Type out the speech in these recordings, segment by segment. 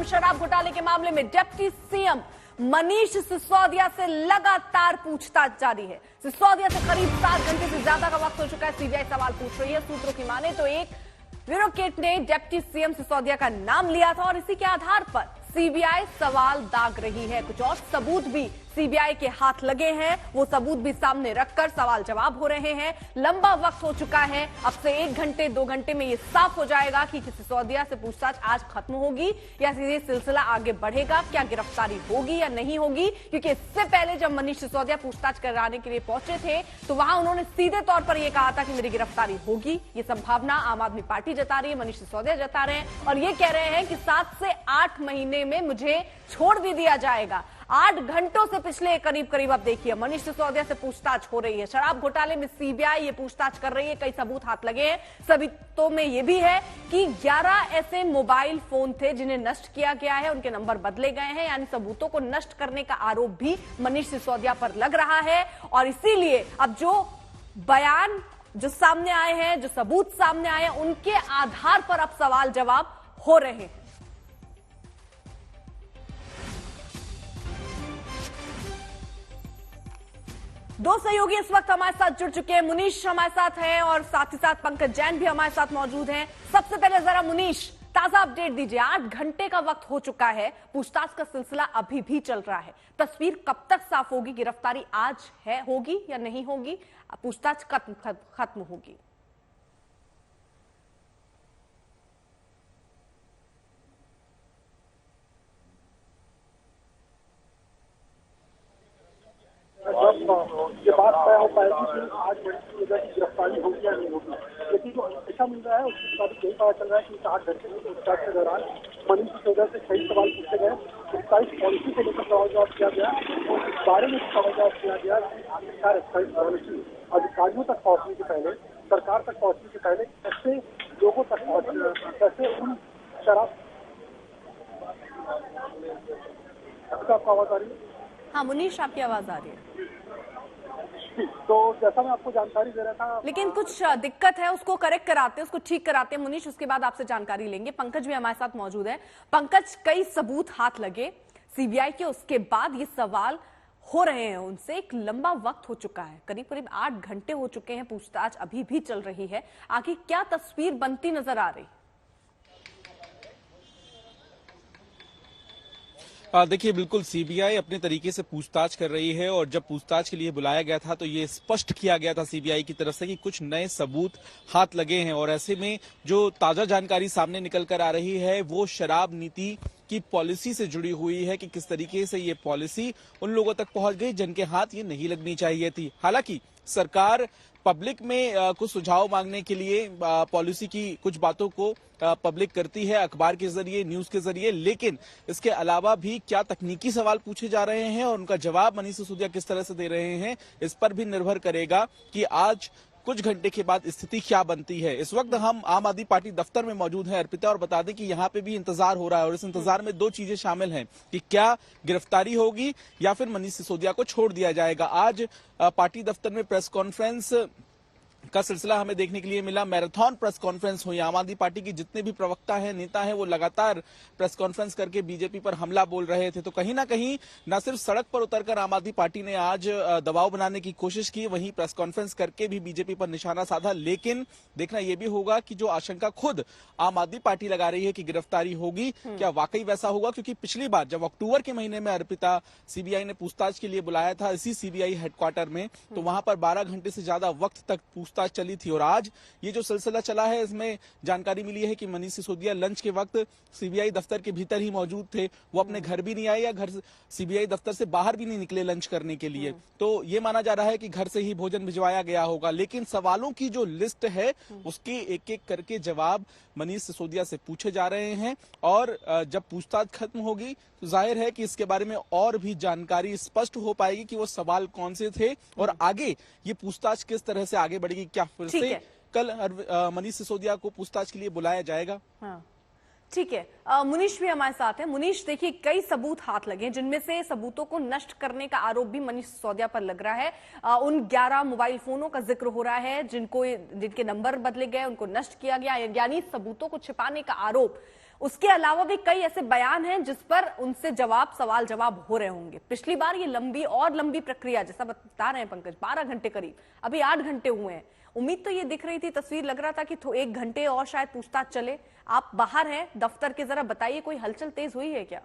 हम शराब घोटाले के मामले में डिप्टी सीएम मनीष सिसोदिया से लगातार पूछताछ जारी है। सिसोदिया से करीब 7 घंटे से ज्यादा का वक्त हो चुका है। सीबीआई सवाल पूछ रही है। सूत्रों की माने तो एक ब्यूरोक्रेट ने डिप्टी सीएम सिसोदिया का नाम लिया था और इसी के आधार पर सीबीआई सवाल दाग रही है। कुछ और सबूत भी सीबीआई के हाथ लगे हैं, वो सबूत भी सामने रखकर सवाल जवाब हो रहे हैं। लंबा वक्त हो चुका है, अब से 1 घंटे 2 घंटे में ये साफ हो जाएगा कि सिसोदिया से पूछताछ आज खत्म होगी या ये सिलसिला आगे बढ़ेगा, क्या गिरफ्तारी होगी या नहीं होगी। क्योंकि इससे पहले जब मनीष सिसोदिया पूछताछ कराने के लिए पहुंचे थे तो वहां उन्होंने सीधे तौर पर यह कहा था कि मेरी गिरफ्तारी होगी। ये संभावना आम आदमी पार्टी जता रही है, मनीष सिसोदिया जता रहे हैं और ये कह रहे हैं कि 7 से 8 महीने में मुझे छोड़ भी दिया जाएगा। 8 घंटों से पिछले करीब आप देखिए मनीष सिसोदिया से पूछताछ हो रही है। शराब घोटाले में सीबीआई ये पूछताछ कर रही है, कई सबूत हाथ लगे हैं। सबूतों में ये भी है कि 11 ऐसे मोबाइल फोन थे जिन्हें नष्ट किया गया है, उनके नंबर बदले गए हैं, यानी सबूतों को नष्ट करने का आरोप भी मनीष सिसोदिया पर लग रहा है। और इसीलिए अब जो बयान जो सामने आए हैं, जो सबूत सामने आए हैं, उनके आधार पर अब सवाल जवाब हो रहे हैं। दो सहयोगी इस वक्त हमारे साथ जुड़ चुके हैं। मुनीश हमारे साथ हैं और साथ ही साथ पंकज जैन भी हमारे साथ मौजूद हैं। सबसे पहले जरा मुनीश ताजा अपडेट दीजिए। 8 घंटे का वक्त हो चुका है, पूछताछ का सिलसिला अभी भी चल रहा है। तस्वीर कब तक साफ होगी? गिरफ्तारी आज है, होगी या नहीं होगी? पूछताछ कब खत्म होगी? ये बात तय हो पाएगी कि आज मनीष सिसोदिया की गिरफ्तारी होगी या नहीं होगी। लेकिन जो ऐसा मिल रहा है उसके मुताबिक यही पता चल रहा है कि 8 घंटे की पूछताछ के दौरान मनीष सिसोदिया से कई सवाल पूछे गए। एक्साइज पॉलिसी को लेकर सवाल जवाब किया गया और इस बारे में सवाल जवाब किया गया कि आखिरकार एक्साइज पॉलिसी अधिकारियों तक पहुंचने के पहले, सरकार तक पहुंचने के पहले कैसे लोगों तक पहुंच, कैसे उन शराब आपको आवाज आ रही है? हाँ मुनीश, आपकी आवाज आ रही है। तो जैसा मैं आपको जानकारी दे रहा था, लेकिन कुछ दिक्कत है, उसको करेक्ट कराते हैं, उसको ठीक कराते हैं मुनीश, उसके बाद आपसे जानकारी लेंगे। पंकज भी हमारे साथ मौजूद है। पंकज, कई सबूत हाथ लगे सीबीआई के, उसके बाद ये सवाल हो रहे हैं उनसे। एक लंबा वक्त हो चुका है, करीब 8 घंटे हो चुके हैं, पूछताछ अभी भी चल रही है। आखिर क्या तस्वीर बनती नजर आ रही? देखिए, बिल्कुल सीबीआई अपने तरीके से पूछताछ कर रही है और जब पूछताछ के लिए बुलाया गया था तो ये स्पष्ट किया गया था सीबीआई की तरफ से कि कुछ नए सबूत हाथ लगे हैं। और ऐसे में जो ताजा जानकारी सामने निकल कर आ रही है वो शराब नीति की पॉलिसी से जुड़ी हुई है कि किस तरीके से ये पॉलिसी उन लोगों तक पहुंच गई जिनके हाथ ये नहीं लगनी चाहिए थी। हालांकि सरकार पब्लिक में कुछ सुझाव मांगने के लिए पॉलिसी की कुछ बातों को पब्लिक करती है अखबार के जरिए, न्यूज के जरिए, लेकिन इसके अलावा भी क्या तकनीकी सवाल पूछे जा रहे हैं और उनका जवाब मनीष सिसोदिया किस तरह से दे रहे हैं, इस पर भी निर्भर करेगा कि आज कुछ घंटे के बाद स्थिति क्या बनती है। इस वक्त हम आम आदमी पार्टी दफ्तर में मौजूद हैं अर्पिता, और बता दें कि यहाँ पे भी इंतजार हो रहा है और इस इंतजार में 2 चीजें शामिल हैं कि क्या गिरफ्तारी होगी या फिर मनीष सिसोदिया को छोड़ दिया जाएगा। आज पार्टी दफ्तर में प्रेस कॉन्फ्रेंस का सिलसिला हमें देखने के लिए मिला। मैराथन प्रेस कॉन्फ्रेंस हुई। आम आदमी पार्टी की जितने भी प्रवक्ता हैं, नेता हैं, वो लगातार प्रेस कॉन्फ्रेंस करके बीजेपी पर हमला बोल रहे थे। तो कहीं ना कहीं न सिर्फ सड़क पर उतरकर आम आदमी पार्टी ने आज दबाव बनाने की कोशिश की, वहीं प्रेस कॉन्फ्रेंस करके भी बीजेपी पर निशाना साधा। लेकिन देखना यह भी होगा कि जो आशंका खुद आम आदमी पार्टी लगा रही है कि गिरफ्तारी होगी, क्या वाकई वैसा होगा? क्योंकि पिछली बार जब अक्टूबर के महीने में अर्पिता सीबीआई ने पूछताछ के लिए बुलाया था इसी सीबीआई हेडक्वार्टर में, तो वहां पर 12 घंटे से ज्यादा वक्त तक पूछताछ चली थी। और आज ये जो सिलसिला चला है, इसमें जानकारी मिली है कि मनीष सिसोदिया लंच के वक्त सीबीआई दफ्तर के भीतर ही मौजूद थे। वो अपने घर भी नहीं आए या घर सीबीआई दफ्तर से बाहर भी नहीं निकले लंच करने के लिए। तो ये माना जा रहा है कि घर से ही भोजन भिजवाया गया होगा। लेकिन सवालों की जो लिस्ट है उसके एक एक करके जवाब मनीष सिसोदिया से पूछे जा रहे हैं और जब पूछताछ खत्म होगी तो जाहिर है कि इसके बारे में और भी जानकारी स्पष्ट हो पाएगी कि वो सवाल कौन से थे और आगे ये पूछताछ किस तरह से आगे बढ़ेगी। क्या फिर से कल मनीष सिसोदिया को पूछताछ के लिए बुलाया जाएगा? हाँ, ठीक है। मुनीश भी हमारे साथ है। मुनीश, देखिए कई सबूत हाथ लगे जिनमें से सबूतों को नष्ट करने का आरोप भी मनीष सिसोदिया पर लग रहा है। उन 11 मोबाइल फोनों का जिक्र हो रहा है जिनके नंबर बदले गए, उनको नष्ट किया गया, यानी सबूतों को छिपाने का आरोप उसके अलावा भी कई ऐसे बयान हैं जिस पर उनसे सवाल जवाब हो रहे होंगे। पिछली बार ये लंबी प्रक्रिया, जैसा बता रहे हैं पंकज, 12 घंटे करीब, अभी 8 घंटे हुए हैं। उम्मीद तो ये दिख रही थी, तस्वीर लग रहा था कि 1 घंटे और शायद पूछताछ चले। आप बाहर हैं दफ्तर के, जरा बताइए कोई हलचल तेज हुई है क्या?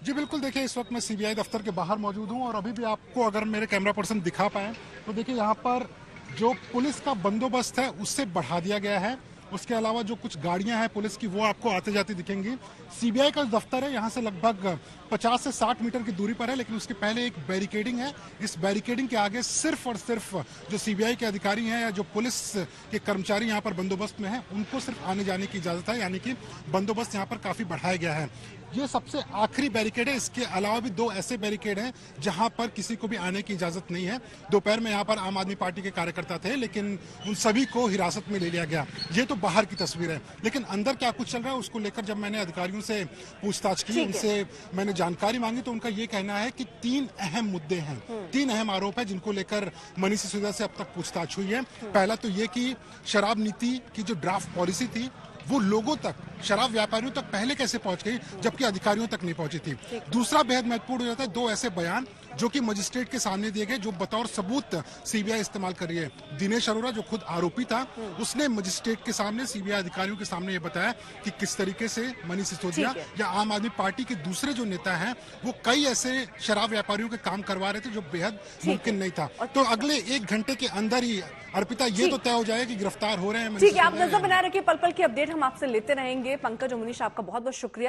जी बिल्कुल, देखिए इस वक्त मैं सीबीआई दफ्तर के बाहर मौजूद हूं और अभी भी आपको अगर मेरे कैमरा पर्सन दिखा पाए तो देखिए यहाँ पर जो पुलिस का बंदोबस्त है उससे बढ़ा दिया गया है। उसके अलावा जो कुछ गाड़ियां हैं पुलिस की वो आपको आते जाती दिखेंगी। सीबीआई का दफ्तर है यहाँ से लगभग 50 से 60 मीटर की दूरी पर है, लेकिन उसके पहले एक बैरिकेडिंग है। इस बैरिकेडिंग के आगे सिर्फ और सिर्फ जो सीबीआई के अधिकारी हैं या जो पुलिस के कर्मचारी यहाँ पर बंदोबस्त में हैं उनको सिर्फ आने जाने की इजाजत है, यानी कि बंदोबस्त यहाँ पर काफी बढ़ाया गया है। ये सबसे आखिरी बैरिकेड है। इसके अलावा भी 2 ऐसे बैरिकेड हैं जहां पर किसी को भी आने की इजाजत नहीं है। दोपहर में यहाँ पर आम आदमी पार्टी के कार्यकर्ता थे, लेकिन उन सभी को हिरासत में ले लिया गया। ये तो बाहर की तस्वीर है, लेकिन अंदर क्या कुछ चल रहा है उसको लेकर जब मैंने अधिकारियों से पूछताछ की, उनसे मैंने जानकारी मांगी, तो उनका ये कहना है कि 3 अहम मुद्दे हैं, 3 अहम आरोप है जिनको लेकर मनीष सिसोदिया से अब तक पूछताछ हुई है। पहला तो ये कि शराब नीति की जो ड्राफ्ट पॉलिसी थी वो लोगों तक, शराब व्यापारियों तक पहले कैसे पहुंच गई जबकि अधिकारियों तक नहीं पहुंची थी। दूसरा बेहद महत्वपूर्ण हो जाता है 2 ऐसे बयान जो कि मजिस्ट्रेट के सामने दिए गए जो बतौर सबूत सीबीआई इस्तेमाल कर रही है। दिनेश अरोड़ा जो खुद आरोपी था उसने मजिस्ट्रेट के सामने, सीबीआई अधिकारियों के सामने ये बताया कि किस तरीके से मनीष सिसोदिया या आम आदमी पार्टी के दूसरे जो नेता हैं वो कई ऐसे शराब व्यापारियों के काम करवा रहे थे जो बेहद मुमकिन नहीं था। तो अगले 1 घंटे के अंदर ही अर्पिता ये तो तय हो जाएगा कि गिरफ्तार हो रहे हैं। ठीक है, आप नजर बनाए रखिए, पल पल की अपडेट हम आपसे लेते रहेंगे। पंकज और मुनीश, आपका बहुत बहुत शुक्रिया।